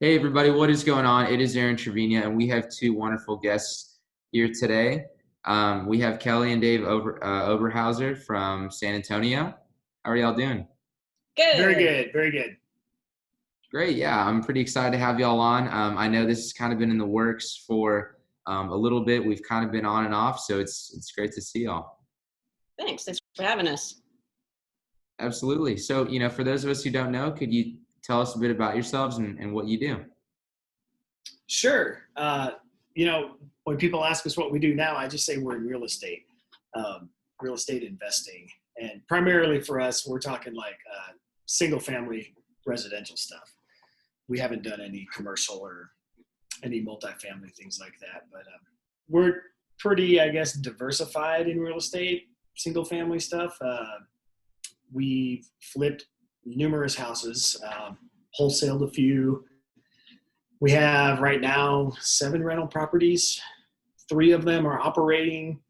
Hey everybody, what is going on? It is Aaron Trevino, and we have two wonderful guests here today. We have Kelly and Dave Oberhauser from San Antonio. How are y'all doing? Very Good. good, very good. Great, yeah, I'm pretty excited to have y'all on. I know this has kind of been in the works for a little bit. We've kind of been on and off, so it's great to see y'all. Thanks for having us. Absolutely. So, for those of us who don't know, could you tell us a bit about yourselves and what you do? Sure. When people ask us what we do now, I just say we're in real estate investing. And primarily for us, we're talking like single family residential stuff. We haven't done any commercial or any multifamily things like that, but we're pretty, I guess, diversified in real estate, single family stuff. We've flipped numerous houses, wholesaled a few. We have right now 7 rental properties. 3 of them are operating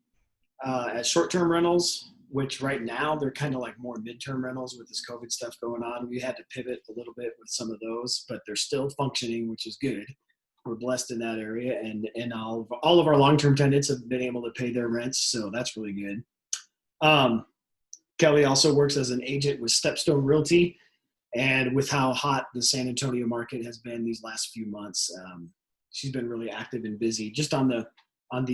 as short-term rentals, which right now they're kind of like more midterm rentals with this COVID stuff going on. We had to pivot a little bit with some of those, but they're still functioning, which is good. We're blessed in that area, and all of our long-term tenants have been able to pay their rents, so that's really good. Kelly also works as an agent with Stepstone Realty. And with how hot the San Antonio market has been these last few months, she's been really active and busy just on the what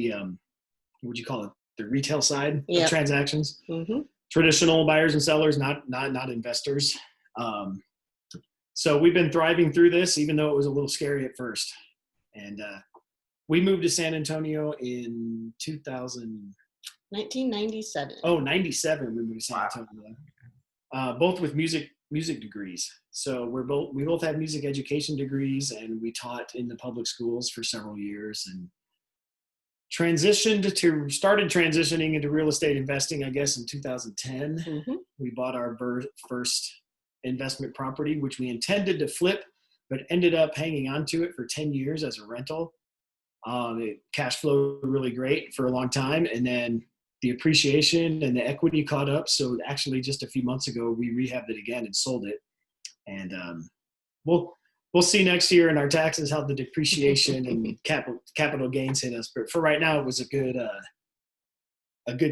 would you call it, the retail side of transactions. Mm-hmm. Traditional buyers and sellers, not investors. So we've been thriving through this, even though it was a little scary at first. And we moved to San Antonio in 1997. Oh, 97 we moved to San Antonio. Both with music degrees. So we both have music education degrees, and we taught in the public schools for several years and started transitioning into real estate investing, I guess, in 2010. Mm-hmm. We bought our first investment property, which we intended to flip, but ended up hanging on to it for 10 years as a rental. It cash flowed really great for a long time, and then the appreciation and the equity caught up. So actually just a few months ago, we rehabbed it again and sold it. And we'll see next year in our taxes how the depreciation and capital gains hit us. But for right now, it was a good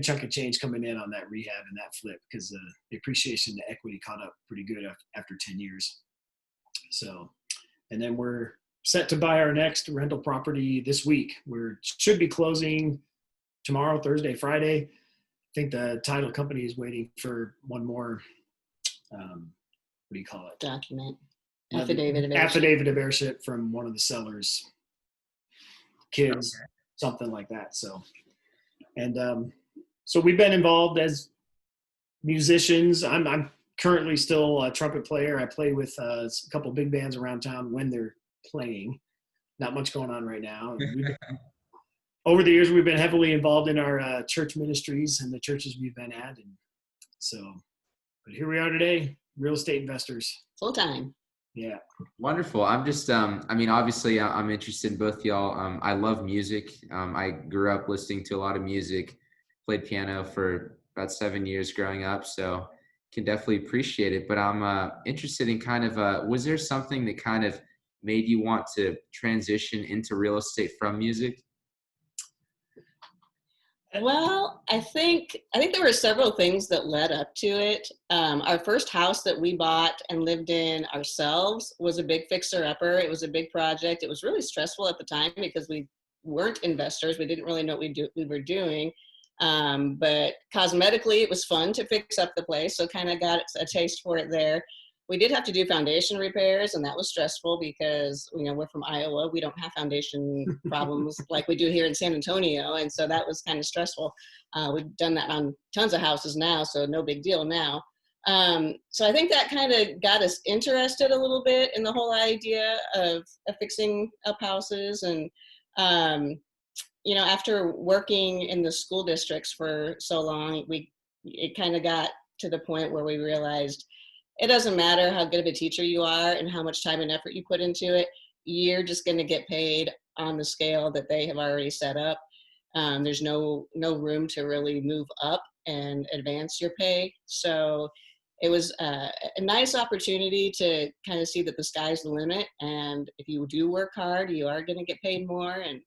chunk of change coming in on that rehab and that flip, because the appreciation, the equity caught up pretty good after 10 years. So, and then we're set to buy our next rental property this week. We should be closing tomorrow, Thursday, Friday. I think the title company is waiting for one more, what do you call it? Document. Affidavit of heirship from one of the sellers' kids, something like that. So we've been involved as musicians. I'm currently still a trumpet player. I play with a couple big bands around town when they're playing. Not much going on right now. Over the years, we've been heavily involved in our church ministries and the churches we've been at. And so, but here we are today, real estate investors. Full time. Yeah. Wonderful. I'm just, obviously I'm interested in both y'all. I love music. I grew up listening to a lot of music, played piano for about 7 years growing up, so can definitely appreciate it. But I'm interested in kind of, was there something that kind of made you want to transition into real estate from music? Well, I think there were several things that led up to it. Our first house that we bought and lived in ourselves was a big fixer-upper. It was a big project. It was really stressful at the time because we weren't investors. We didn't really know what we were doing. But cosmetically, it was fun to fix up the place, so kind of got a taste for it there. We did have to do foundation repairs, and that was stressful because, we're from Iowa. We don't have foundation problems like we do here in San Antonio, and so that was kind of stressful. We've done that on tons of houses now, so no big deal now. So I think that kind of got us interested a little bit in the whole idea of fixing up houses. And, after working in the school districts for so long, it kind of got to the point where we realized it doesn't matter how good of a teacher you are and how much time and effort you put into it. You're just going to get paid on the scale that they have already set up. There's no room to really move up and advance your pay. So it was a nice opportunity to kind of see that the sky's the limit. And if you do work hard, you are going to get paid more and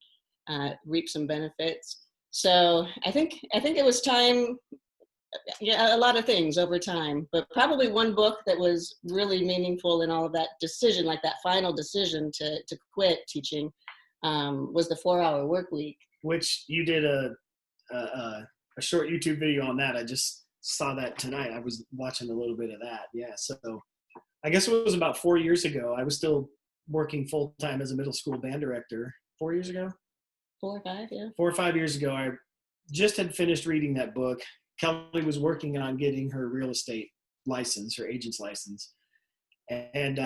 reap some benefits. So I think it was time. Yeah, a lot of things over time, but probably one book that was really meaningful in all of that decision, like that final decision to quit teaching, was the 4-Hour Work Week. Which you did a short YouTube video on that. I just saw that tonight. I was watching a little bit of that. Yeah. So I guess it was about 4 years ago. I was still working full time as a middle school band director. 4 years ago? 4 or 5, yeah. 4 or 5 years ago, I just had finished reading that book. Kelly was working on getting her real estate license, her agent's license. And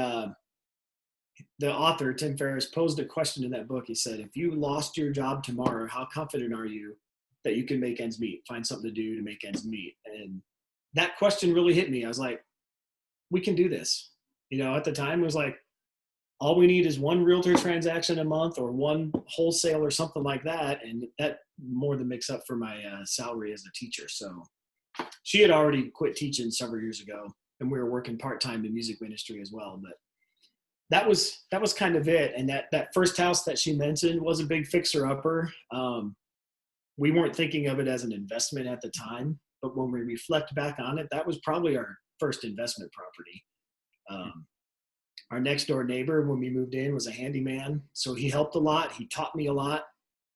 the author, Tim Ferriss, posed a question in that book. He said, if you lost your job tomorrow, how confident are you that you can make ends meet, find something to do to make ends meet? And that question really hit me. I was like, we can do this. At the time, it was like, all we need is one realtor transaction a month or one wholesale or something like that. And that more than makes up for my salary as a teacher. So she had already quit teaching several years ago, and we were working part-time in music ministry as well. But that was kind of it. And that first house that she mentioned was a big fixer-upper. We weren't thinking of it as an investment at the time, but when we reflect back on it, that was probably our first investment property. Our next door neighbor, when we moved in, was a handyman. So he helped a lot. He taught me a lot,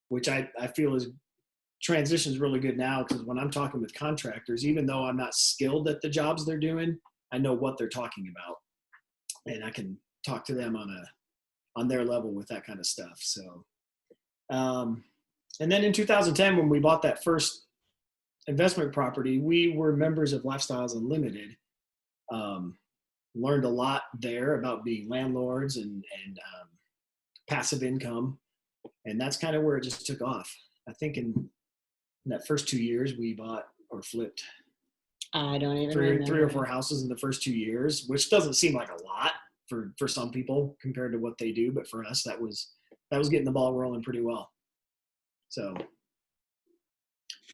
which I feel is transitions really good now, because when I'm talking with contractors, even though I'm not skilled at the jobs they're doing, I know what they're talking about, and I can talk to them on their level with that kind of stuff. So, and then in 2010, when we bought that first investment property, we were members of Lifestyles Unlimited. Learned a lot there about being landlords and passive income. And that's kind of where it just took off. I think in that first 2 years, we bought or flipped I don't even remember. 3 or 4 houses in the first 2 years, which doesn't seem like a lot for some people compared to what they do. But for us, that was getting the ball rolling pretty well. So.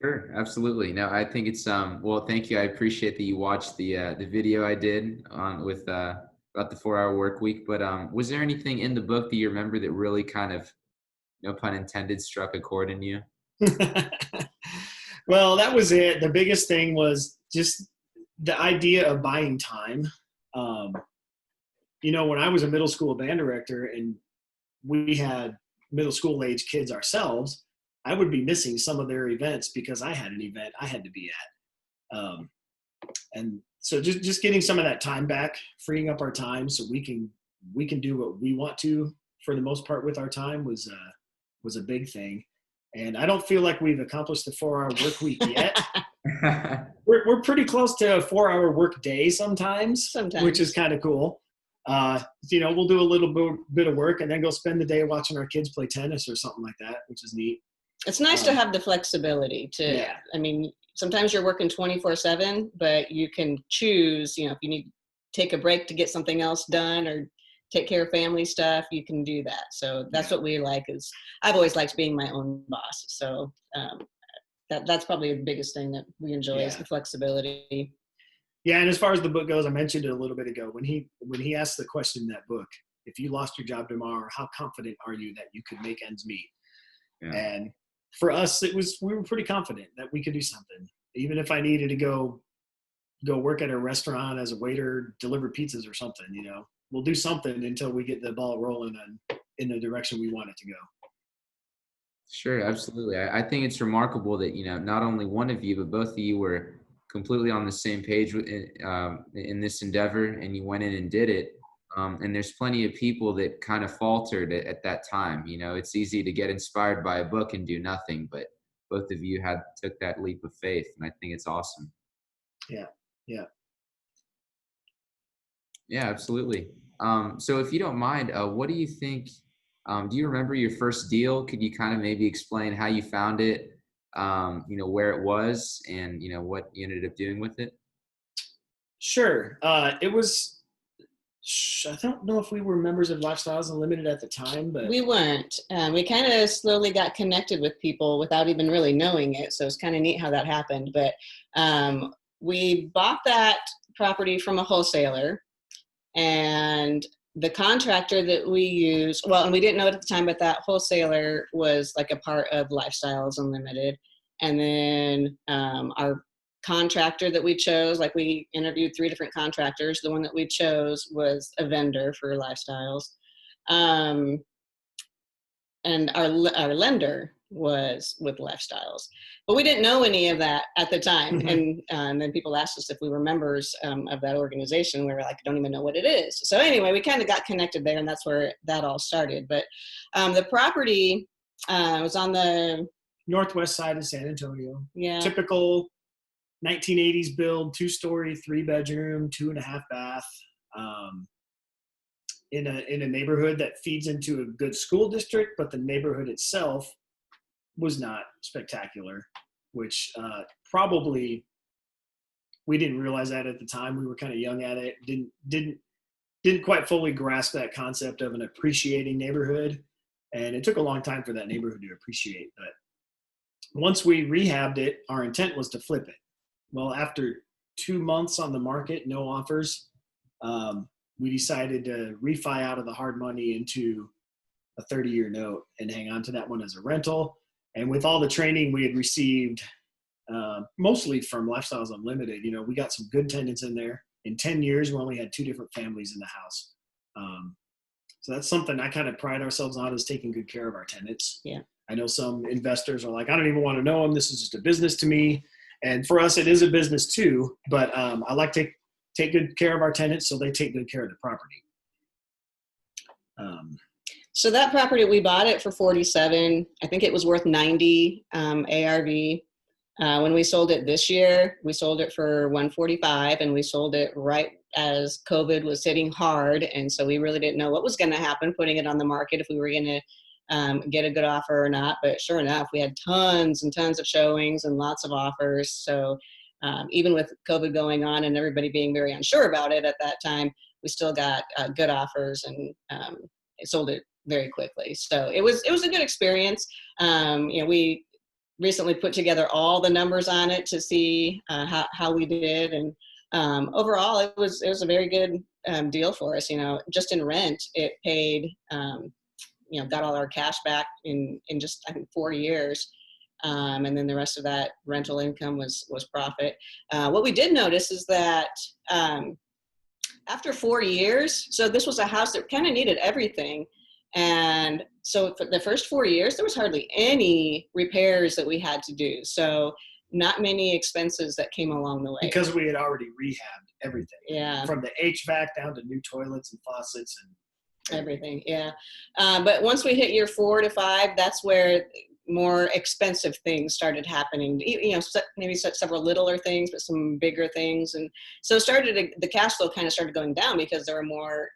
Sure, absolutely. No, I think it's well, thank you. I appreciate that you watched the video I did on with about the 4-Hour Work Week. But was there anything in the book that you remember that really kind of, no pun intended, struck a chord in you? Well, that was it. The biggest thing was just the idea of buying time. When I was a middle school band director and we had middle school age kids ourselves, I would be missing some of their events because I had an event I had to be at. And so just getting some of that time back, freeing up our time so we can do what we want to for the most part with our time was a big thing. And I don't feel like we've accomplished the 4-hour work week yet. We're pretty close to a 4-hour work day sometimes, which is kind of cool. We'll do a little bit of work and then go spend the day watching our kids play tennis or something like that, which is neat. It's nice to have the flexibility to, yeah. I mean, sometimes you're working 24/7, but you can choose, if you need to take a break to get something else done or take care of family stuff, you can do that. So that's what we like. Is I've always liked being my own boss. So that's probably the biggest thing that we enjoy is the flexibility. Yeah. And as far as the book goes, I mentioned it a little bit ago, when he asked the question in that book, if you lost your job tomorrow, how confident are you that you could make ends meet? Yeah. And for us, we were pretty confident that we could do something. Even if I needed to go work at a restaurant as a waiter, deliver pizzas or something, we'll do something until we get the ball rolling in the direction we want it to go. Sure, absolutely. I think it's remarkable that, not only one of you, but both of you were completely on the same page in this endeavor, and you went in and did it. And there's plenty of people that kind of faltered at that time. It's easy to get inspired by a book and do nothing, but both of you took that leap of faith, and I think it's awesome. Yeah. Yeah. Yeah, absolutely. So if you don't mind, what do you think, do you remember your first deal? Could you kind of maybe explain how you found it, where it was and, what you ended up doing with it? Sure. It was, I don't know if we were members of Lifestyles Unlimited at the time, but we weren't. We kind of slowly got connected with people without even really knowing it. So it's kind of neat how that happened. But we bought that property from a wholesaler, and the contractor that we use, well, and we didn't know it at the time, but that wholesaler was like a part of Lifestyles Unlimited. And then our contractor that we chose, like we interviewed 3 different contractors. The one that we chose was a vendor for Lifestyles. And our lender was with Lifestyles, but we didn't know any of that at the time. Mm-hmm. And then people asked us if we were members of that organization. We were like, I don't even know what it is. So anyway, we kind of got connected there, and that's where that all started. But the property was on the northwest side of San Antonio. Yeah. Typical 1980s build, 2-story, 3-bedroom, 2.5 bath. In a neighborhood that feeds into a good school district, but the neighborhood itself was not spectacular, which probably we didn't realize that at the time. We were kind of young at it, didn't quite fully grasp that concept of an appreciating neighborhood, and it took a long time for that neighborhood to appreciate. But once we rehabbed it, our intent was to flip it. Well, after 2 months on the market, no offers, we decided to refi out of the hard money into a 30-year note and hang on to that one as a rental. And with all the training we had received, mostly from Lifestyles Unlimited, we got some good tenants in there. In 10 years, we only had 2 different families in the house. So that's something I kind of pride ourselves on, is taking good care of our tenants. Yeah. I know some investors are like, I don't even want to know them. This is just a business to me. And for us, it is a business too. But I like to take good care of our tenants, so they take good care of the property. So that property, we bought it for 47. I think it was worth 90 ARV. When we sold it this year, we sold it for 145, and we sold it right as COVID was hitting hard. And so we really didn't know what was going to happen putting it on the market, if we were going to get a good offer or not. But sure enough, we had tons and tons of showings and lots of offers. So even with COVID going on and everybody being very unsure about it at that time, we still got good offers, and it sold it very quickly. So it was a good experience. We recently put together all the numbers on it to see how we did, and overall it was a very good deal for us. Just in rent, it paid, got all our cash back in just, I think, 4 years. And then the rest of that rental income was profit. What we did notice is that after 4 years, so this was a house that kind of needed everything. And so for the first 4 years, there was hardly any repairs that we had to do. So not many expenses that came along the way. Because we had already rehabbed everything. Yeah. From the HVAC down to new toilets and faucets and everything. Yeah. But once we hit year 4 to 5, that's where more expensive things started happening. Maybe several littler things, but some bigger things. And so the cash flow kind of started going down because there's more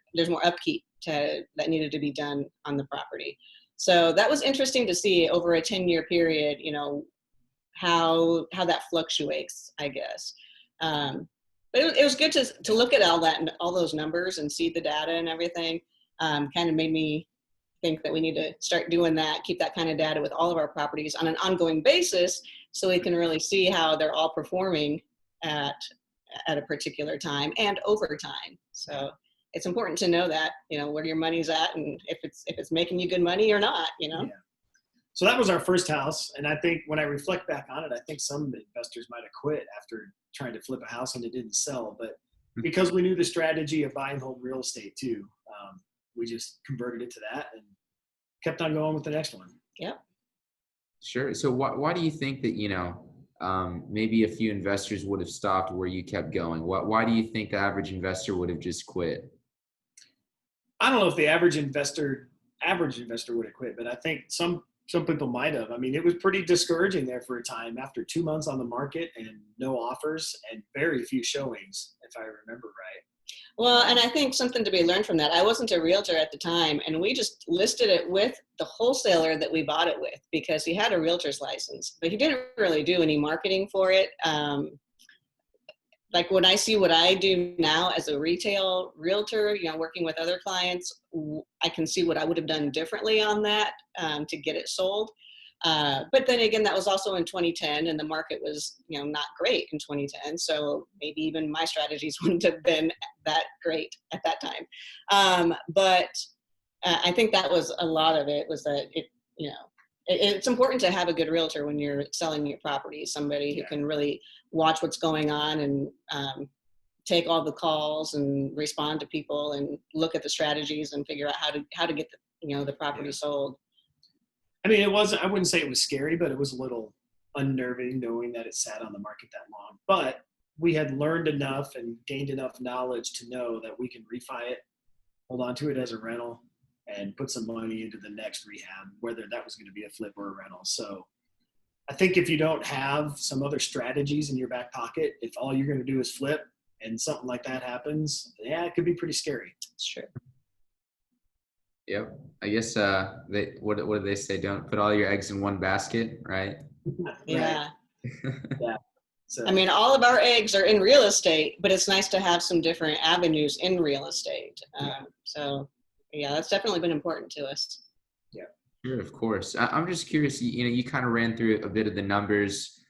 upkeep that needed to be done on the property. So that was interesting to see over a 10-year period, how that fluctuates, I guess. But it was good to look at all that and all those numbers and see the data and everything. Kind of made me think that we need to start doing that, keep that kind of data with all of our properties on an ongoing basis, so we can really see how they're all performing at a particular time and over time. So it's important to know that, where your money's at, and if it's making you good money or not, Yeah. So that was our first house. And I think when I reflect back on it, I think some investors might have quit after trying to flip a house and it didn't sell. But because we knew the strategy of buy and hold real estate too, we just converted it to that and kept on going with the next one. Yep. Sure. So why do you think that, maybe a few investors would have stopped where you kept going? Why do you think the average investor would have just quit? I don't know if the average investor would have quit, but I think some people might have. I mean, it was pretty discouraging there for a time after 2 months on the market and no offers and very few showings, if I remember right. Well, and I think something to be learned from that. I wasn't a realtor at the time, and we just listed it with the wholesaler that we bought it with because he had a realtor's license, but he didn't really do any marketing for it. Like when I see what I do now as a retail realtor, working with other clients, I can see what I would have done differently on that to get it sold. But then again, that was also in 2010, and the market was, not great in 2010. So maybe even my strategies wouldn't have been that great at that time. But I think that was a lot of it, was that it's important to have a good realtor when you're selling your property, somebody who can really watch what's going on and take all the calls and respond to people and look at the strategies and figure out how to get the property sold. I mean, I wouldn't say it was scary, but it was a little unnerving knowing that it sat on the market that long. But we had learned enough and gained enough knowledge to know that we can refi it, hold on to it as a rental, and put some money into the next rehab, whether that was going to be a flip or a rental. So I think if you don't have some other strategies in your back pocket, if all you're going to do is flip and something like that happens, it could be pretty scary. Sure. Yep. I guess what do they say? Don't put all your eggs in one basket, right? Yeah. Yeah. So, I mean, all of our eggs are in real estate, but it's nice to have some different avenues in real estate. So yeah, that's definitely been important to us. Yeah. Sure, of course. I'm just curious, you kind of ran through a bit of the numbers,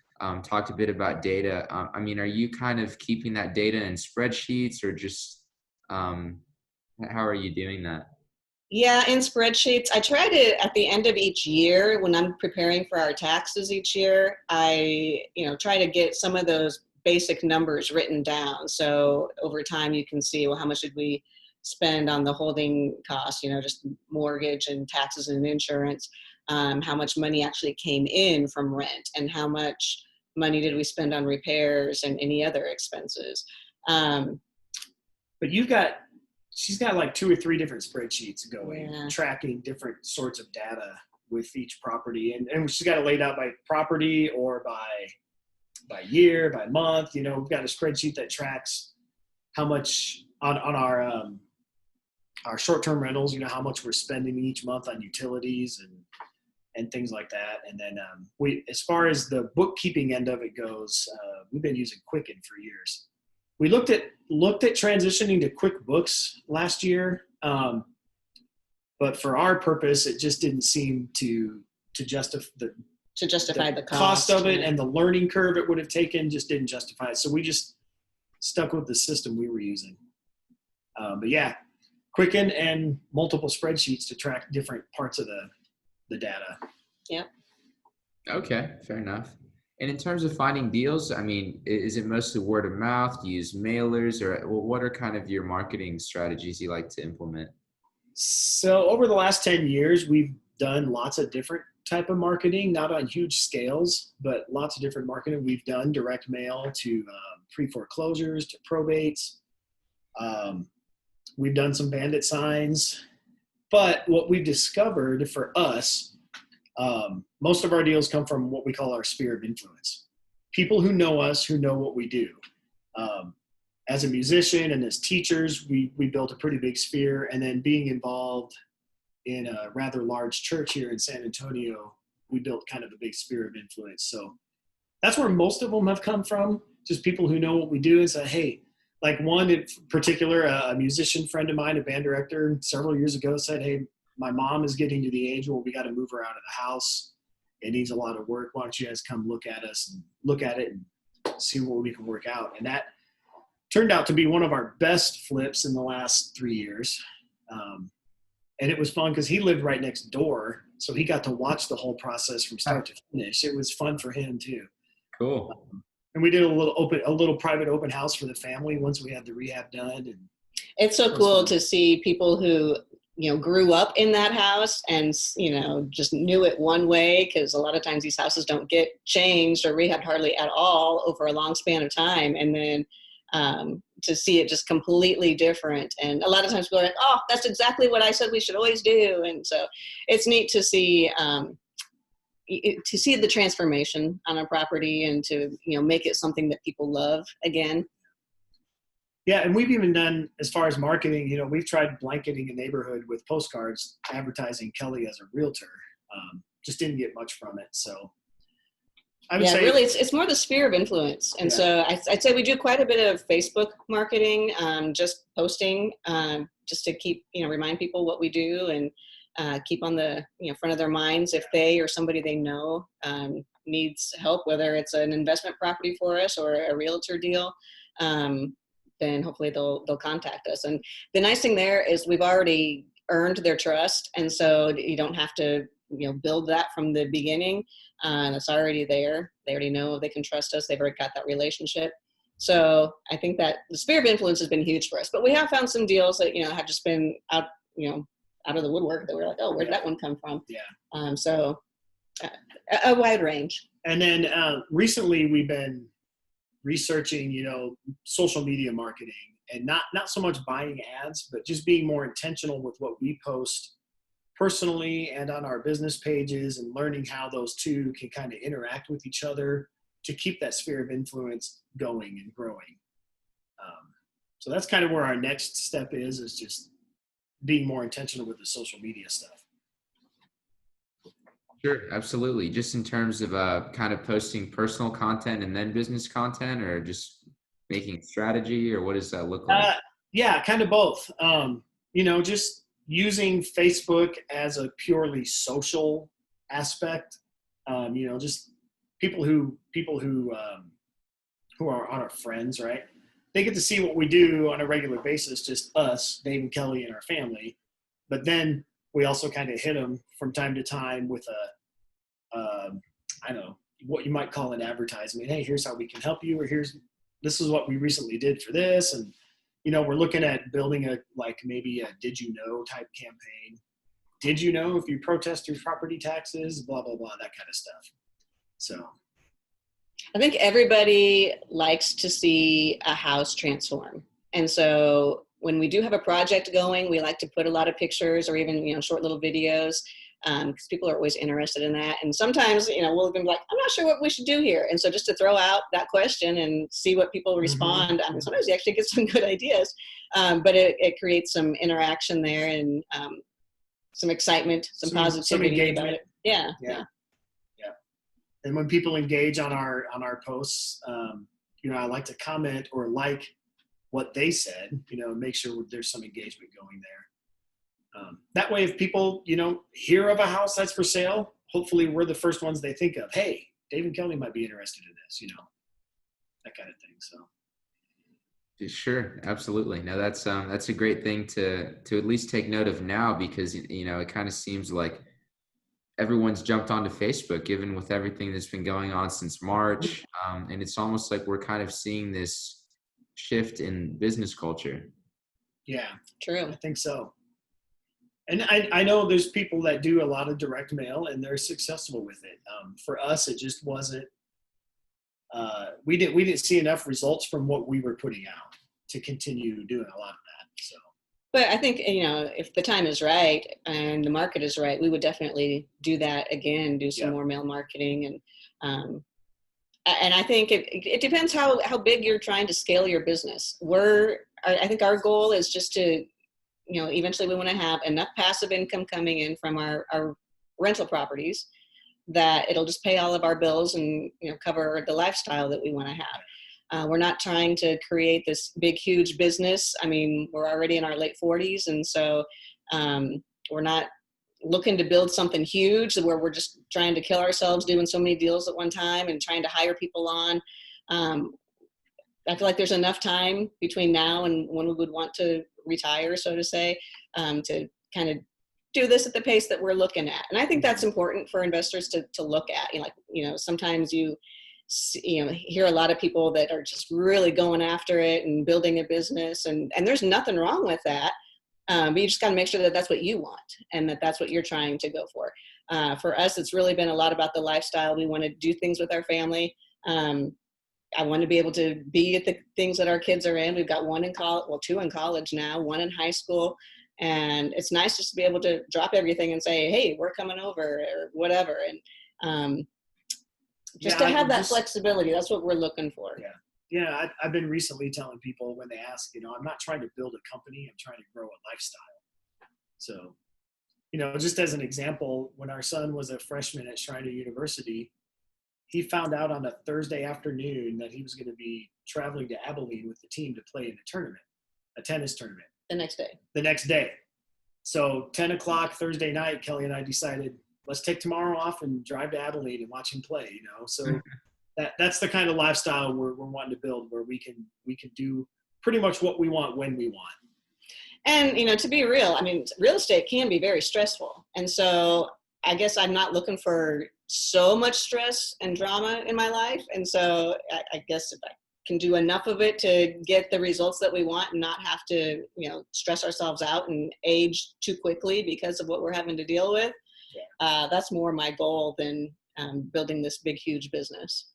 talked a bit about data. I mean, are you kind of keeping that data in spreadsheets, or just how are you doing that? Yeah, in spreadsheets. I try to, at the end of each year, when I'm preparing for our taxes each year, I try to get some of those basic numbers written down. So over time you can see, well, how much did we spend on the holding costs, just mortgage and taxes and insurance, how much money actually came in from rent, and how much money did we spend on repairs and any other expenses. But she's got like 2 or 3 different spreadsheets going, tracking different sorts of data with each property. And she's got it laid out by property or by year, by month. We've got a spreadsheet that tracks how much on our short-term rentals, how much we're spending each month on utilities and things like that. And then as far as the bookkeeping end of it goes, we've been using Quicken for years. We looked at transitioning to QuickBooks last year, but for our purpose, it just didn't seem to justify the cost of it, and the learning curve it would have taken just didn't justify it. So we just stuck with the system we were using. But yeah, Quicken and multiple spreadsheets to track different parts of the data. Yeah. Okay, fair enough. And in terms of finding deals, I mean, is it mostly word of mouth? Do you use mailers, or what are kind of your marketing strategies you like to implement? So over the last 10 years, we've done lots of different type of marketing, not on huge scales, but lots of different marketing. We've done direct mail to pre-foreclosures, to probates. We've done some bandit signs. But what we've discovered for us, most of our deals come from what we call our sphere of influence. People who know us, who know what we do. As a musician and as teachers, we built a pretty big sphere. And then being involved in a rather large church here in San Antonio, we built kind of a big sphere of influence. So that's where most of them have come from, just people who know what we do and say, hey, like one in particular, a musician friend of mine, a band director, several years ago said, hey, my mom is getting to the age where we got to move her out of the house. It needs a lot of work. Why don't you guys come look at us and look at it and see what we can work out? And that turned out to be one of our best flips in the last 3 years. And it was fun because he lived right next door. So he got to watch the whole process from start to finish. It was fun for him too. Cool. And we did a little private open house for the family once we had the rehab done. And it's so cool to see people who, grew up in that house and, just knew it one way, because a lot of times these houses don't get changed or rehabbed hardly at all over a long span of time. And then to see it just completely different. And a lot of times people are like, oh, that's exactly what I said we should always do. And so it's neat to see the transformation on a property and to, make it something that people love again. Yeah, and we've even done, as far as marketing, we've tried blanketing a neighborhood with postcards advertising Kelly as a realtor. Just didn't get much from it. So I would say really, it's more the sphere of influence. And so I'd say we do quite a bit of Facebook marketing, just posting, just to keep, remind people what we do. And keep on the front of their minds if they or somebody they know needs help, whether it's an investment property for us or a realtor deal. Then hopefully they'll contact us. And the nice thing there is we've already earned their trust, and so you don't have to build that from the beginning. It's already there. They already know they can trust us. They've already got that relationship. So I think that the sphere of influence has been huge for us. But we have found some deals that have just been out of the woodwork that we're like, oh, where did that one come from? Yeah. So a wide range. And then recently we've been researching, social media marketing, and not so much buying ads, but just being more intentional with what we post personally and on our business pages, and learning how those two can kind of interact with each other to keep that sphere of influence going and growing. So that's kind of where our next step is just being more intentional with the social media stuff. Sure, absolutely. Just in terms of kind of posting personal content and then business content, or just making strategy, or what does that look like? Yeah, kind of both. Just using Facebook as a purely social aspect. Just people who are our friends, right? They get to see what we do on a regular basis, just us, Dave and Kelly, and our family. But then we also kind of hit them from time to time with I don't know, what you might call an advertisement. Hey, here's how we can help you, or this is what we recently did for this. And, we're looking at building maybe a did you know type campaign. Did you know if you protest your property taxes, blah, blah, blah, that kind of stuff. So I think everybody likes to see a house transform. And so when we do have a project going, we like to put a lot of pictures or even, short little videos, because people are always interested in that. And sometimes, we'll be like, I'm not sure what we should do here. And so just to throw out that question and see what people respond. I mean, sometimes you actually get some good ideas, but it creates some interaction there and some excitement, some positivity about it. Yeah. And when people engage on our posts, I like to comment or like what they said, make sure there's some engagement going there. That way, if people, hear of a house that's for sale, hopefully we're the first ones they think of. Hey, Dave and Kelly might be interested in this, that kind of thing. So. Sure, absolutely. No, that's a great thing to at least take note of now, because it kind of seems like everyone's jumped onto Facebook, given with everything that's been going on since March, and it's almost like we're kind of seeing this shift in business culture. Yeah, true. I think so. And I know there's people that do a lot of direct mail and they're successful with it. For us, it just wasn't. We didn't see enough results from what we were putting out to continue doing a lot of that. So. But I think, if the time is right and the market is right, we would definitely do that again, do some more mail marketing. And I think it depends how big you're trying to scale your business. I think our goal is just to, eventually we want to have enough passive income coming in from our rental properties that it'll just pay all of our bills and, cover the lifestyle that we want to have. We're not trying to create this big, huge business. I mean, we're already in our late 40s. And so we're not looking to build something huge where we're just trying to kill ourselves doing so many deals at one time and trying to hire people on. I feel like there's enough time between now and when we would want to retire, so to say, to kind of do this at the pace that we're looking at. And I think that's important for investors to look at. Sometimes you hear a lot of people that are just really going after it and building a business, and there's nothing wrong with that. But you just got to make sure that that's what you want and that that's what you're trying to go for. For us, it's really been a lot about the lifestyle. We want to do things with our family. I want to be able to be at the things that our kids are in. We've got one in college, well, two in college now, one in high school. And it's nice just to be able to drop everything and say, hey, we're coming over or whatever. And just to have that flexibility, that's what we're looking for. Yeah, I've been recently telling people when they ask, I'm not trying to build a company, I'm trying to grow a lifestyle. So, just as an example, when our son was a freshman at Shriner University, he found out on a Thursday afternoon that he was going to be traveling to Abilene with the team to play in a tennis tournament. The next day. So 10 o'clock Thursday night, Kelly and I decided, let's take tomorrow off and drive to Abilene and watch him play, you know? So that's the kind of lifestyle we're wanting to build, where we can do pretty much what we want when we want. And, you know, to be real, I mean, real estate can be very stressful. And so I guess I'm not looking for so much stress and drama in my life. And so I guess if I can do enough of it to get the results that we want and not have to, you know, stress ourselves out and age too quickly because of what we're having to deal with, that's more my goal than building this big, huge business.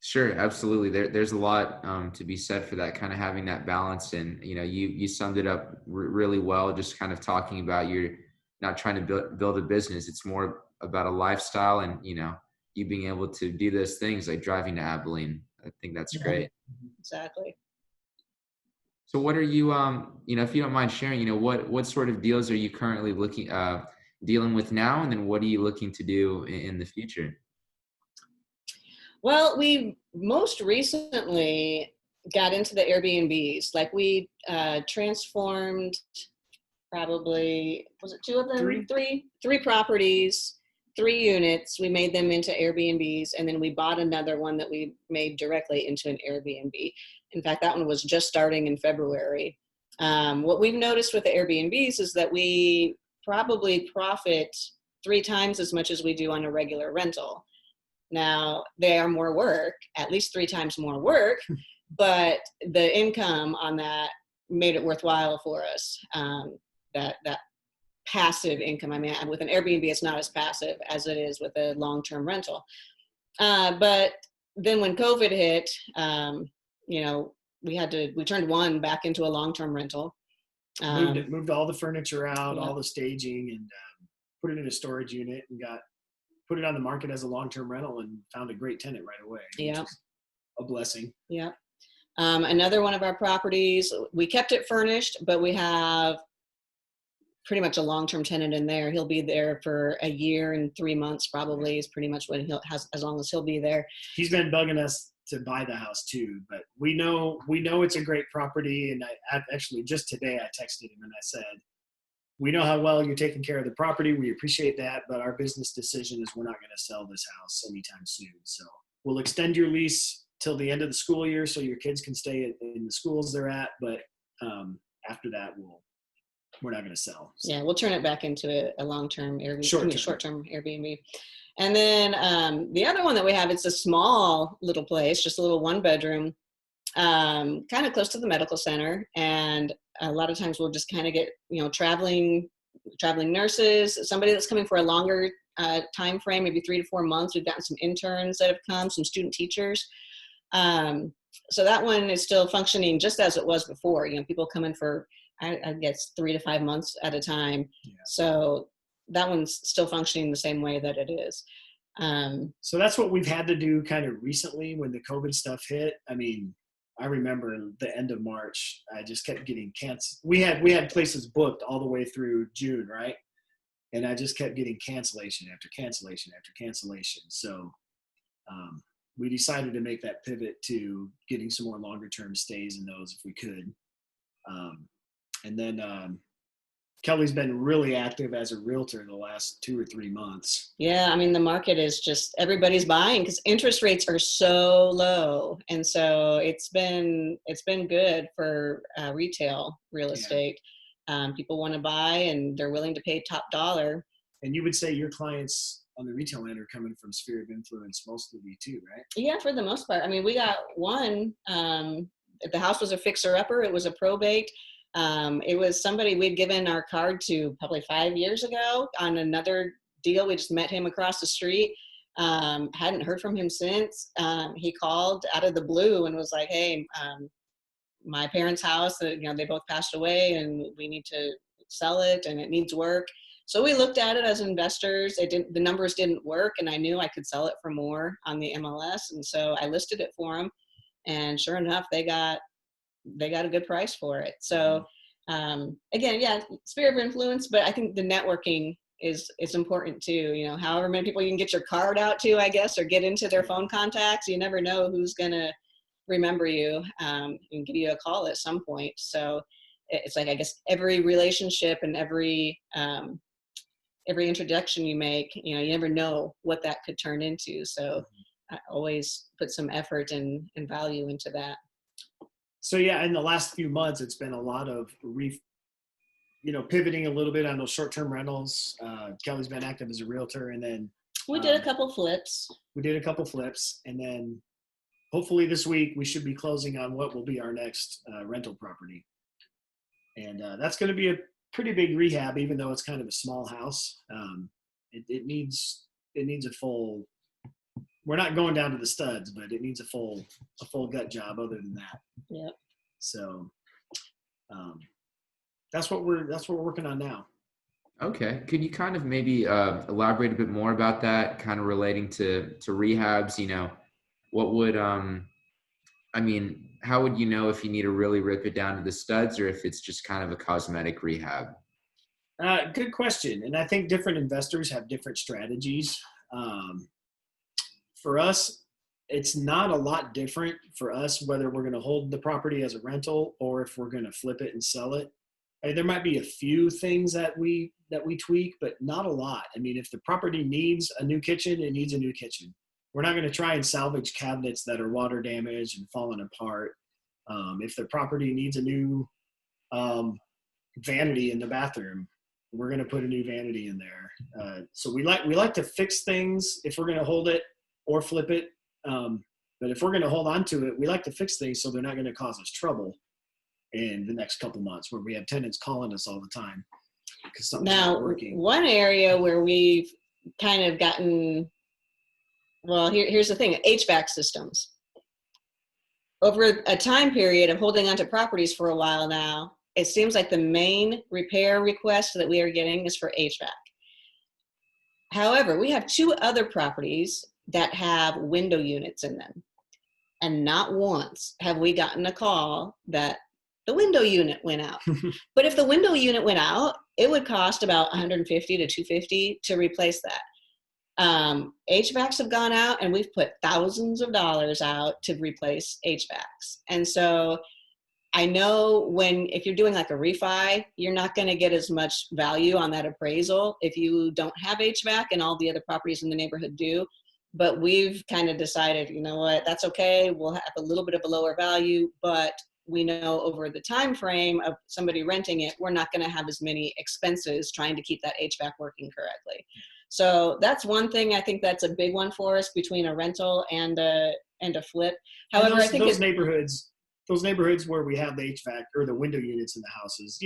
Sure, absolutely. There's a lot to be said for that, kind of having that balance. And, you know, you summed it up really well, just kind of talking about you're not trying to build a business. It's more about a lifestyle, and, you know, you being able to do those things like driving to Abilene. I think that's great. Exactly. So what are you, you know, if you don't mind sharing, you know, what sort of deals are you currently dealing with now? And then what are you looking to do in the future? Well, we most recently got into the Airbnbs. Like we transformed probably, was it two of them? Three properties, 3 units. We made them into Airbnbs, and then we bought another one that we made directly into an Airbnb. In fact, that one was just starting in February. What we've noticed with the Airbnbs is that we probably profit 3 times as much as we do on a regular rental. Now, they are more work, at least 3 times more work, but the income on that made it worthwhile for us. That passive income. I mean, with an Airbnb, it's not as passive as it is with a long-term rental. But then when COVID hit, you know, we turned one back into a long-term rental. Moved all the furniture out, all the staging, and put it in a storage unit, and put it on the market as a long-term rental, and found a great tenant right away. Yeah. A blessing. Yeah. Another one of our properties, we kept it furnished, but we have pretty much a long-term tenant in there. He'll be there for a year and 3 months, probably, is pretty much what as long as he'll be there. He's been bugging us to buy the house too, but we know it's a great property. And I actually, just today, I texted him and I said, we know how well you're taking care of the property. We appreciate that, but our business decision is we're not going to sell this house anytime soon. So we'll extend your lease till the end of the school year so your kids can stay in the schools they're at. But after that, we're not going to sell. So. Yeah, we'll turn it back into a long-term Airbnb, short-term Airbnb. And then the other one that we have, it's a small little place, just a little 1-bedroom, kind of close to the medical center. And a lot of times we'll just kind of get, you know, traveling nurses, somebody that's coming for a longer time frame, maybe 3 to 4 months. We've gotten some interns that have come, some student teachers. So that one is still functioning just as it was before. You know, people come in for, I guess, 3 to 5 months at a time. Yeah. So that one's still functioning the same way that it is. So that's what we've had to do kind of recently when the COVID stuff hit. I mean, I remember the end of March, I just kept getting canceled. We had places booked all the way through June, right? And I just kept getting cancellation after cancellation after cancellation. So we decided to make that pivot to getting some more longer term stays in those if we could. And then Kelly's been really active as a realtor the last 2 or 3 months. Yeah, I mean, the market is just, everybody's buying because interest rates are so low. And so it's been good for retail real estate. People want to buy and they're willing to pay top dollar. And you would say your clients on the retail end are coming from sphere of influence mostly too, right? Yeah, for the most part. I mean, we got one, the house was a fixer-upper. It was a probate. It was somebody we'd given our card to probably 5 years ago on another deal. We just met him across the street. Hadn't heard from him since. He called out of the blue and was like, hey, my parents' house, you know, they both passed away and we need to sell it and it needs work. So we looked at it as investors. The numbers didn't work, and I knew I could sell it for more on the MLS. And so I listed it for them, and sure enough, they got a good price for it. So again, yeah, sphere of influence, but I think the networking is important too. You know, however many people you can get your card out to, I guess, or get into their phone contacts, you never know who's going to remember you and give you a call at some point. So it's like, I guess every relationship and every introduction you make, you never know what that could turn into. So I always put some effort and value into that. So yeah, in the last few months, it's been a lot of pivoting a little bit on those short-term rentals. Kelly's been active as a realtor, and then we did a couple flips. And then hopefully this week we should be closing on what will be our next rental property. And that's going to be a pretty big rehab, even though it's kind of a small house. It needs a full. We're not going down to the studs, but it needs a full gut job. Other than that, Yep. So that's what we're working on now. Okay. Could you kind of maybe elaborate a bit more about that, kind of relating to rehabs? What would how would you know if you need to really rip it down to the studs, or if it's just kind of a cosmetic rehab? Good question. And I think different investors have different strategies. For us, it's not a lot different for us whether we're going to hold the property as a rental or if we're going to flip it and sell it. There might be a few things that we tweak, but not a lot. I mean, if the property needs a new kitchen, it needs a new kitchen. We're not going to try and salvage cabinets that are water damaged and falling apart. If the property needs a new vanity in the bathroom, we're going to put a new vanity in there. So we like to fix things if we're going to hold it or flip it. But if we're going to hold on to it, we like to fix things so they're not going to cause us trouble in the next couple months, where we have tenants calling us all the time because something's not working. One area where we've kind of gotten, well, here's the thing, HVAC systems. Over a time period of holding onto properties for a while now, it seems like the main repair request that we are getting is for HVAC. However, we have 2 other properties that have window units in them. And not once have we gotten a call that the window unit went out. But if the window unit went out, it would cost about $150 to $250 to replace that. HVACs have gone out, and we've put thousands of dollars out to replace HVACs. And so I know if you're doing like a refi, you're not going to get as much value on that appraisal if you don't have HVAC and all the other properties in the neighborhood do. But we've kind of decided, you know what, that's okay. We'll have a little bit of a lower value, but we know over the time frame of somebody renting it, we're not going to have as many expenses trying to keep that HVAC working correctly. So that's one thing. I think that's a big one for us between a rental and a flip. However, I think those neighborhoods where we have the HVAC or the window units in the houses,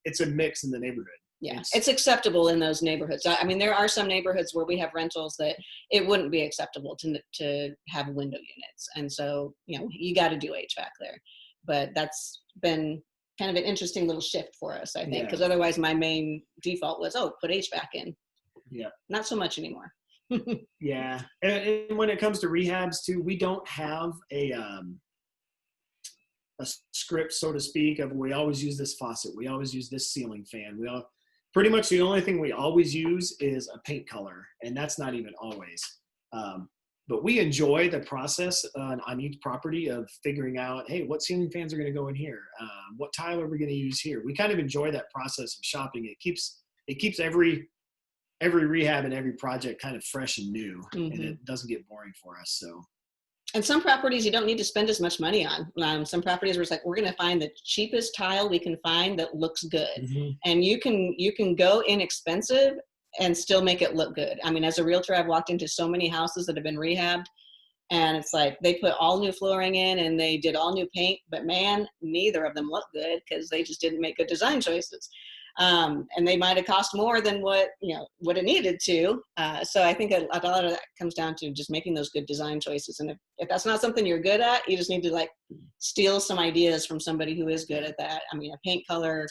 it's a mix in the neighborhood. Yeah, it's acceptable in those neighborhoods. I mean, there are some neighborhoods where we have rentals that it wouldn't be acceptable to have window units. And so, you got to do HVAC there. But that's been kind of an interesting little shift for us, I think, because otherwise my main default was, put HVAC in. Yeah. Not so much anymore. Yeah. And when it comes to rehabs too, we don't have a script, so to speak, of we always use this faucet. We always use this ceiling fan. Pretty much the only thing we always use is a paint color, and that's not even always. But we enjoy the process on each property of figuring out, hey, what ceiling fans are going to go in here? What tile are we going to use here? We kind of enjoy that process of shopping. It keeps every rehab and every project kind of fresh and new, and it doesn't get boring for us. So. And some properties you don't need to spend as much money on. Some properties where it's like, we're going to find the cheapest tile we can find that looks good. Mm-hmm. And you can go inexpensive and still make it look good. I mean, as a realtor, I've walked into so many houses that have been rehabbed, and it's like they put all new flooring in and they did all new paint, but man, neither of them look good because they just didn't make good design choices. And they might have cost more than what it needed to. So I think a lot of that comes down to just making those good design choices. And if that's not something you're good at, you just need to steal some ideas from somebody who is good at that. I mean, a paint color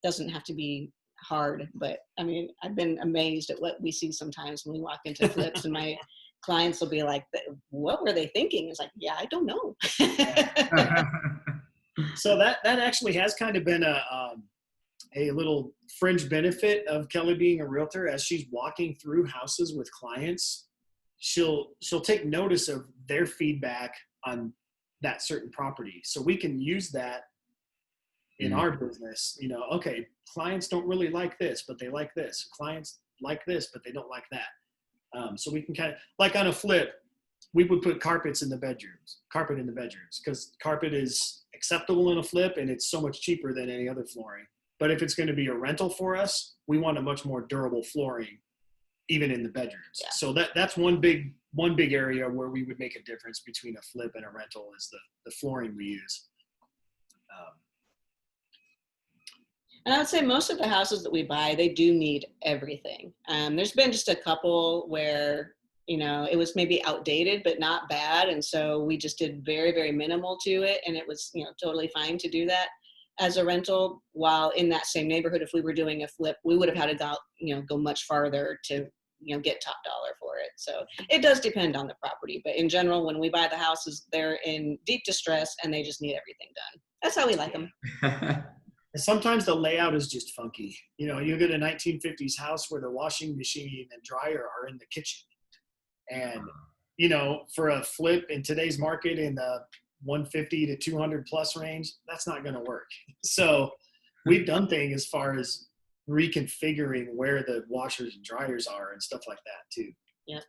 doesn't have to be hard, but I mean, I've been amazed at what we see sometimes when we walk into flips and my clients will be like, what were they thinking? It's like, yeah, I don't know. So that actually has kind of been a little fringe benefit of Kelly being a realtor. As she's walking through houses with clients, she'll take notice of their feedback on that certain property. So we can use that in our business. You know, okay, clients don't really like this, but they like this. Clients like this, but they don't like that. So we can kind of, like on a flip, we would put carpet in the bedrooms, because carpet is acceptable in a flip and it's so much cheaper than any other flooring. But if it's going to be a rental for us, we want a much more durable flooring, even in the bedrooms. Yeah. So that's one big area where we would make a difference between a flip and a rental is the flooring we use. And I would say most of the houses that we buy, they do need everything. There's been just a couple where, you know, it was maybe outdated, but not bad. And so we just did very, very minimal to it. And it was, you know, totally fine to do that as a rental. While in that same neighborhood, if we were doing a flip, we would have had to go much farther to, you know, get top dollar for it. So it does depend on the property. But in general, when we buy the houses, they're in deep distress and they just need everything done. That's how we like them. And sometimes the layout is just funky. You know, you get a 1950s house where the washing machine and dryer are in the kitchen. And, you know, for a flip in today's market in the 150 to 200 plus range, that's not going to work. So we've done things as far as reconfiguring where the washers and dryers are and stuff like that too. Yeah.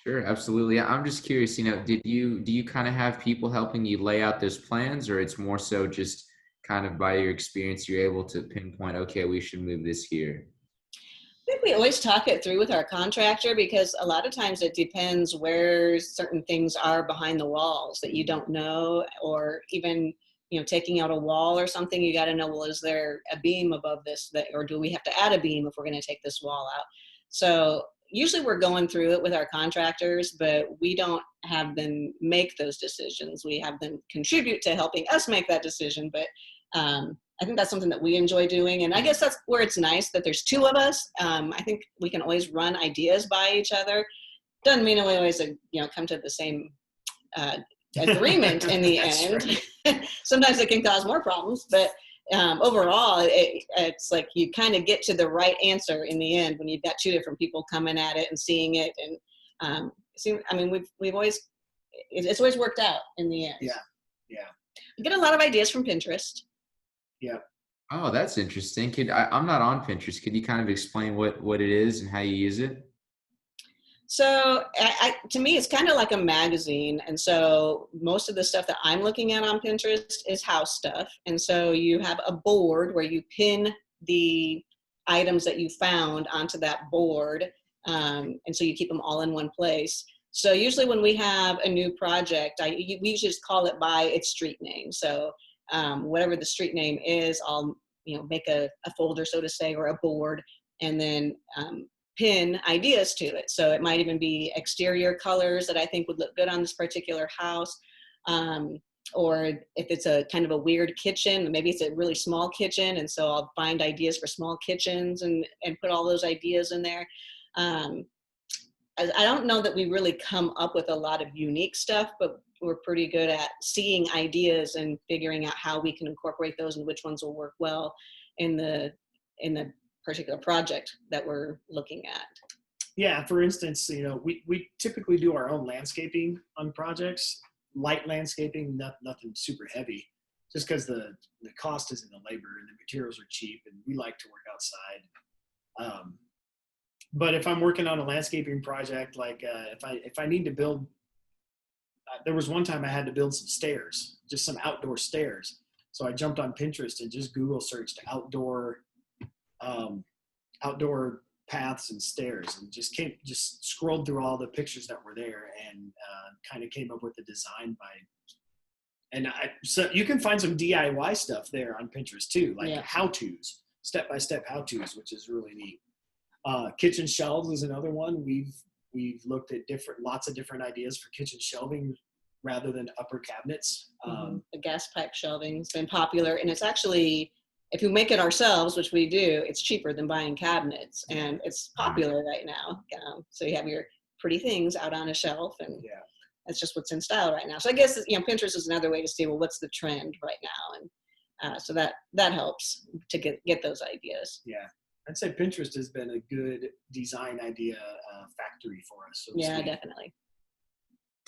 Sure, absolutely. I'm just curious, you know, do you kind of have people helping you lay out those plans, or it's more so just kind of by your experience, you're able to pinpoint, okay, we should move this here? I think we always talk it through with our contractor, because a lot of times it depends where certain things are behind the walls that you don't know, or even, you know, taking out a wall or something, you got to know, well, is there a beam above this, or do we have to add a beam if we're going to take this wall out? So usually we're going through it with our contractors, but we don't have them make those decisions. We have them contribute to helping us make that decision. But I think that's something that we enjoy doing. And I guess that's where it's nice that there's two of us. I think we can always run ideas by each other. Doesn't mean we always, you know, come to the same agreement in the end. Right. Sometimes it can cause more problems, but overall, it's like you kind of get to the right answer in the end when you've got two different people coming at it and seeing it. And I mean, we've always, it's always worked out in the end. Yeah. Yeah. We get a lot of ideas from Pinterest. Yeah. Oh, that's interesting. I'm not on Pinterest. Could you kind of explain what it is and how you use it? So to me, it's kind of like a magazine. And so most of the stuff that I'm looking at on Pinterest is house stuff. And so you have a board where you pin the items that you found onto that board. And so you keep them all in one place. So usually when we have a new project, we usually just call it by its street name. So whatever the street name is, I'll, you know, make a folder, so to say, or a board, and then pin ideas to it. So it might even be exterior colors that I think would look good on this particular house. Or if it's a kind of a weird kitchen, maybe it's a really small kitchen. And so I'll find ideas for small kitchens and put all those ideas in there. I don't know that we really come up with a lot of unique stuff, but we're pretty good at seeing ideas and figuring out how we can incorporate those and which ones will work well in the particular project that we're looking at. Yeah, for instance, you know, we typically do our own landscaping on projects, light landscaping, nothing super heavy, just because the cost is in the labor and the materials are cheap, and we like to work outside. But if I'm working on a landscaping project, like if I need to build, there was one time I had to build some stairs, just some outdoor stairs. So I jumped on Pinterest and just Google searched outdoor paths and stairs, and just scrolled through all the pictures that were there, and kind of came up with the design so you can find some DIY stuff there on Pinterest too, like how-tos, step-by-step how-tos, which is really neat. Kitchen shelves is another one. We've looked at lots of different ideas for kitchen shelving rather than upper cabinets. The gas pipe shelving has been popular, and it's actually, if you make it ourselves, which we do, it's cheaper than buying cabinets, and it's popular right now. So you have your pretty things out on a shelf, and that's just what's in style right now. So I guess, you know, Pinterest is another way to see, well, what's the trend right now, and so that helps to get those ideas. Yeah, I'd say Pinterest has been a good design idea factory for us. So yeah, definitely.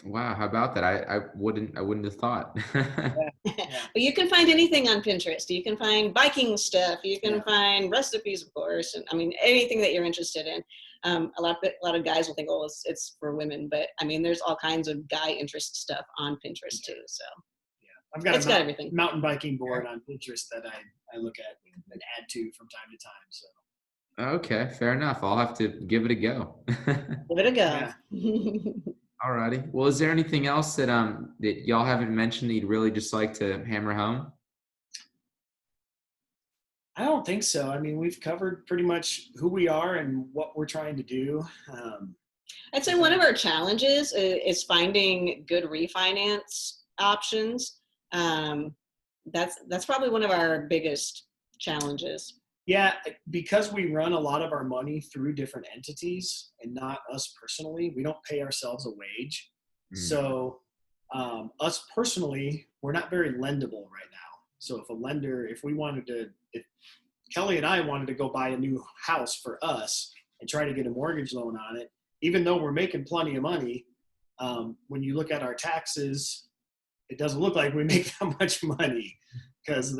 Wow, how about that? I wouldn't have thought. Yeah, yeah, But you can find anything on Pinterest. You can find biking stuff. You can yeah. find recipes, of course, and I mean anything that you're interested in. A lot of guys will think, oh, it's for women, but I mean, there's all kinds of guy interest stuff on Pinterest too. So Yeah. I've got it's a got everything. mountain biking board on Pinterest that I look at and add to from time to time. So Okay, fair enough. I'll have to give it a go. Give it a yeah. go. Alrighty. Well, is there anything else that y'all haven't mentioned that you'd really just like to hammer home? I don't think so. I mean, we've covered pretty much who we are and what we're trying to do. I'd say one of our challenges is finding good refinance options. That's probably one of our biggest challenges. Yeah, because we run a lot of our money through different entities and not us personally, we don't pay ourselves a wage. Mm. So us personally, we're not very lendable right now. So if Kelly and I wanted to go buy a new house for us and try to get a mortgage loan on it, even though we're making plenty of money, when you look at our taxes, it doesn't look like we make that much money because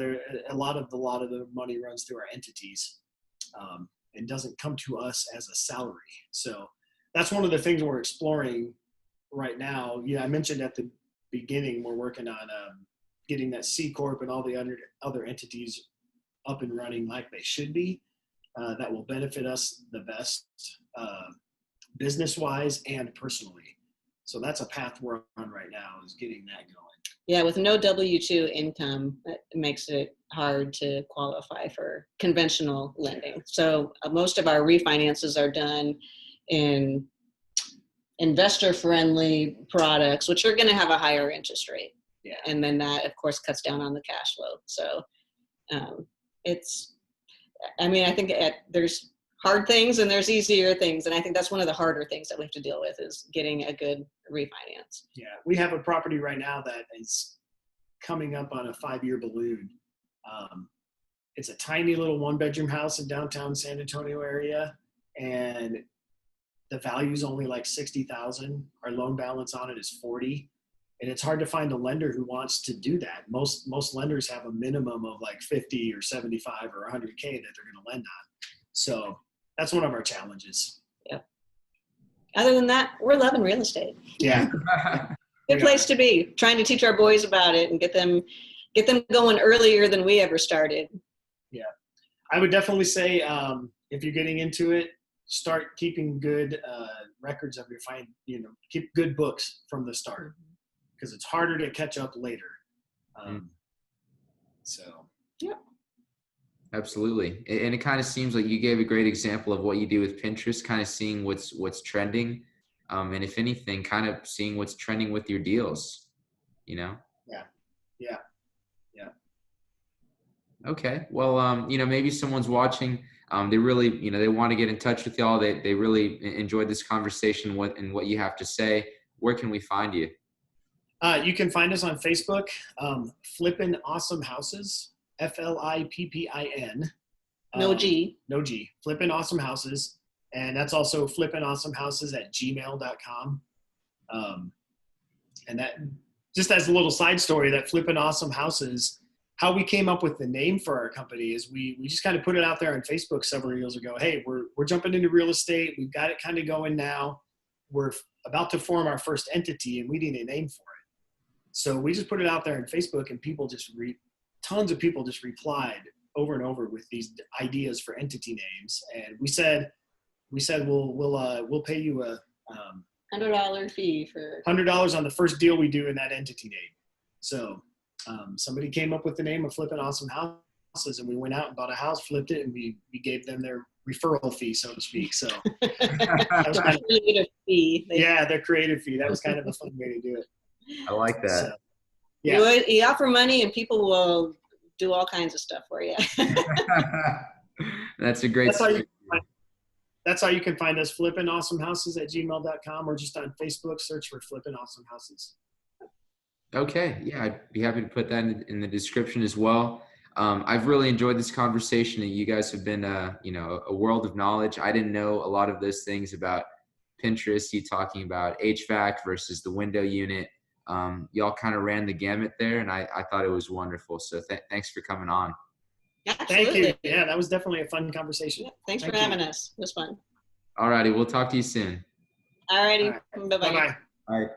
a lot of the money runs through our entities and doesn't come to us as a salary. So that's one of the things we're exploring right now. Yeah, I mentioned at the beginning we're working on getting that C Corp and all the other entities up and running like they should be. That will benefit us the best business-wise and personally. So that's a path we're on right now, is getting that going. Yeah, with no W-2 income, it makes it hard to qualify for conventional lending. So most of our refinances are done in investor-friendly products, which are going to have a higher interest rate. Yeah. And then that, of course, cuts down on the cash flow. So I think there's hard things and there's easier things. And I think that's one of the harder things that we have to deal with is getting a good refinance. Yeah, we have a property right now that is coming up on a 5-year balloon. It's a tiny little 1-bedroom house in downtown San Antonio area, and the value is only like $60,000. Our loan balance on it is $40,000, and it's hard to find a lender who wants to do that. Most lenders have a minimum of like 50 or 75 or 100K that they're going to lend on. So that's one of our challenges. Yep. Other than that, we're loving real estate. Yeah. Good place to be. Trying to teach our boys about it and get them going earlier than we ever started. Yeah. I would definitely say if you're getting into it, start keeping good records of keep good books from the start, because it's harder to catch up later. So. Yeah. Absolutely. And it kind of seems like you gave a great example of what you do with Pinterest, kind of seeing what's trending. And if anything, kind of seeing what's trending with your deals, Yeah. Okay. Well, maybe someone's watching, they really, they want to get in touch with y'all. They really enjoyed this conversation and what you have to say. Where can we find you? You can find us on Facebook, Flippin Awesome Houses. FLIPPIN. No G. No G. Flippin Awesome Houses. And that's also FlippinAwesomeHouses@gmail.com. And that, just as a little side story, that Flippin Awesome Houses, how we came up with the name for our company is we just kind of put it out there on Facebook several years ago. Hey, we're jumping into real estate. We've got it kind of going now. We're about to form our first entity and we need a name for it. So we just put it out there on Facebook, and people tons of people just replied over and over with these ideas for entity names. And we said we'll pay you a $100 fee for $100 on the first deal we do in that entity name. So somebody came up with the name of Flippin Awesome Houses, and we went out and bought a house, flipped it, and we gave them their referral fee, so to speak. So that was kind of, creative fee. yeah, their creative fee. That was kind of a fun way to do it. I like that. So, yeah. You offer money and people will do all kinds of stuff for you. That's a great That's how you can find us, FlippinAwesomeHouses@gmail.com, or just on Facebook, search for Flippin Awesome Houses. Okay. Yeah, I'd be happy to put that in the description as well. I've really enjoyed this conversation, and you guys have been, a world of knowledge. I didn't know a lot of those things about Pinterest, you talking about HVAC versus the window unit. Y'all kind of ran the gamut there, and I thought it was wonderful. So thanks for coming on. Absolutely. Thank you. Yeah, that was definitely a fun conversation. Yeah, thanks for having us. It was fun. All righty. We'll talk to you soon. All righty. All right. Bye-bye. Bye-bye. All right.